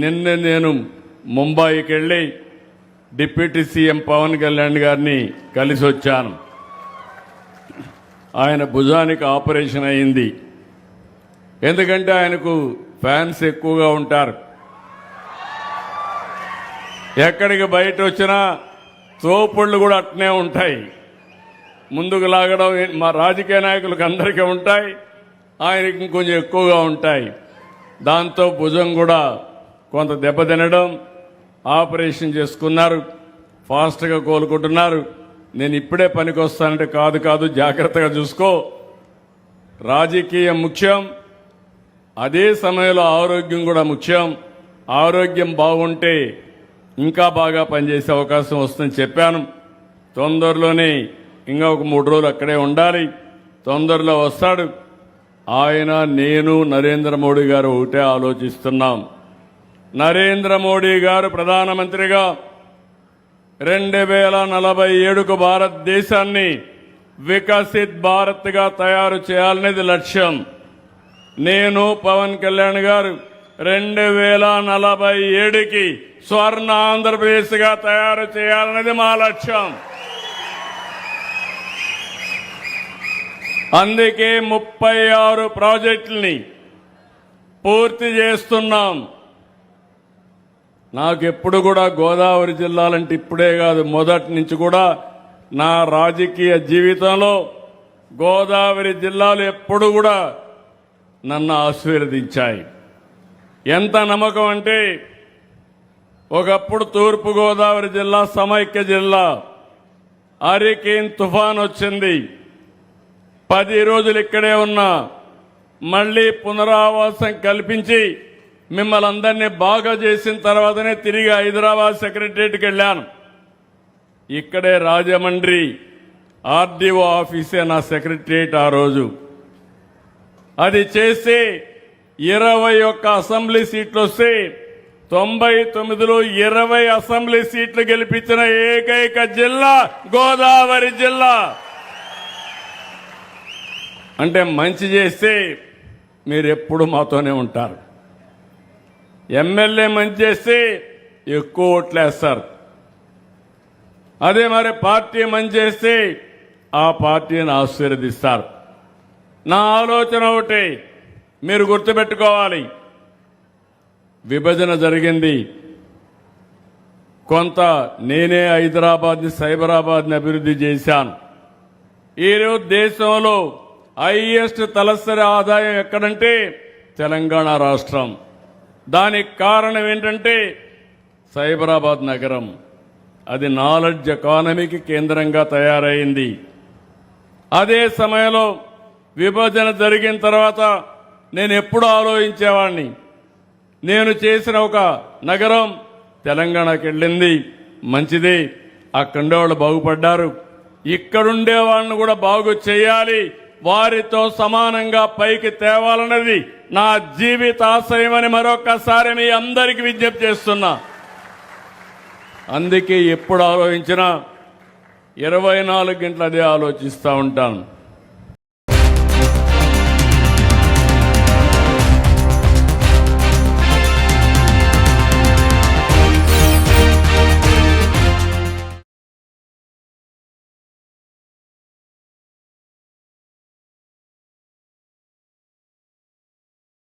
నిన్న నేను ముంబైకి వెళ్ళి డిప్యూటీ సీఎం పవన్ కళ్యాణ్ గారిని కలిసి వచ్చాను. ఆయన భుజానికి ఆపరేషన్ అయింది. ఎందుకంటే ఆయనకు ఫ్యాన్స్ ఎక్కువగా ఉంటారు. ఎక్కడికి బయట వచ్చినా తోపుళ్ళు కూడా అట్నే ఉంటాయి. ముందుకు లాగడం మా రాజకీయ నాయకులకు అందరికీ ఉంటాయి, ఆయనకి ఇంకొంచెం ఎక్కువగా ఉంటాయి. దాంతో భుజం కూడా కొంత దెబ్బతినడం, ఆపరేషన్ చేసుకున్నారు, ఫాస్ట్గా కోలుకుంటున్నారు. నేను ఇప్పుడే పనికి వస్తానంటే కాదు జాగ్రత్తగా చూసుకో. రాజకీయం ముఖ్యం, అదే సమయంలో ఆరోగ్యం కూడా ముఖ్యం. ఆరోగ్యం బాగుంటే ఇంకా బాగా పనిచేసే అవకాశం వస్తుందని చెప్పాను. తొందరలోనే ఇంకా ఒక 3 రోజులు అక్కడే ఉండాలి. తొందరలో వస్తాడు. ఆయన, నేను, నరేంద్ర మోడీ గారు ఒకటే ఆలోచిస్తున్నాం. నరేంద్ర మోడీ గారు ప్రధానమంత్రిగా 2047కు భారతదేశాన్ని వికసిత్ భారత్గా తయారు చేయాలనేది లక్ష్యం. నేను, పవన్ కళ్యాణ్ గారు 2047కి స్వర్ణ ఆంధ్రప్రదేశ్గా తయారు చేయాలనేది మా లక్ష్యం. అందుకే 36 ప్రాజెక్టుల్ని పూర్తి చేస్తున్నాం. నాకెప్పుడు కూడా గోదావరి జిల్లాలంటే ఇప్పుడే కాదు, మొదటి నుంచి కూడా నా రాజకీయ జీవితంలో గోదావరి జిల్లాలు ఎప్పుడు కూడా నన్ను ఆశీర్వదించాయి. ఎంత నమ్మకం అంటే, ఒకప్పుడు తూర్పు గోదావరి జిల్లా సమైక్య జిల్లా. హరికేన్ తుఫాన్ వచ్చింది, 10 రోజులు ఇక్కడే ఉన్నా. మళ్లీ పునరావాసం కల్పించి మిమ్మల్ని అందరినీ బాగా చేసిన తర్వాతనే తిరిగి హైదరాబాద్ సెక్రటరియట్కి వెళ్ళాను. ఇక్కడే రాజమండ్రి ఆర్డీఓ ఆఫీసే నా సెక్రటరియట్. ఆ రోజు అది చేసి 21 అసెంబ్లీ సీట్లు వస్తే 99లో 20 అసెంబ్లీ సీట్లు గెలిపించిన ఏకైక జిల్లా గోదావరి జిల్లా. అంటే మంచి చేస్తే మీరు ఎప్పుడు మాతోనే ఉంటారు. ఎమ్మెల్యే మంచి చేస్తే ఎక్కువ ఓట్లేస్తారు. అదే మరి పార్టీ మంచి చేస్తే ఆ పార్టీని ఆశీర్వదిస్తారు. నా ఆలోచన ఒకటి మీరు గుర్తుపెట్టుకోవాలి. విభజన జరిగింది, కొంత నేనే హైదరాబాద్ని, సైబరాబాద్ని అభివృద్ధి చేశాను. ఈరోజు దేశంలో హైయెస్ట్ తలసరి ఆదాయం ఎక్కడంటే తెలంగాణ రాష్ట్రం. దానికి కారణం ఏంటంటే సైబరాబాద్ నగరం. అది నాలెడ్జ్ ఎకానమీకి కేంద్రంగా తయారైంది. అదే సమయంలో విభజన జరిగిన తర్వాత నేను ఎప్పుడు ఆలోచించేవాడిని, నేను చేసిన ఒక నగరం తెలంగాణకి వెళ్ళింది, మంచిది, అక్కడే వాళ్ళు బాగుపడ్డారు, ఇక్కడుండే వాళ్ళని కూడా బాగు చేయాలి, వారితో సమానంగా పైకి తేవాలన్నది నా జీవిత ఆశయమని మరొకసారి మీ అందరికీ విజ్ఞప్తి చేస్తున్నా. అందుకే ఎప్పుడు ఆలోచించినా 24 గంటలు అదే ఆలోచిస్తూ ఉంటాను.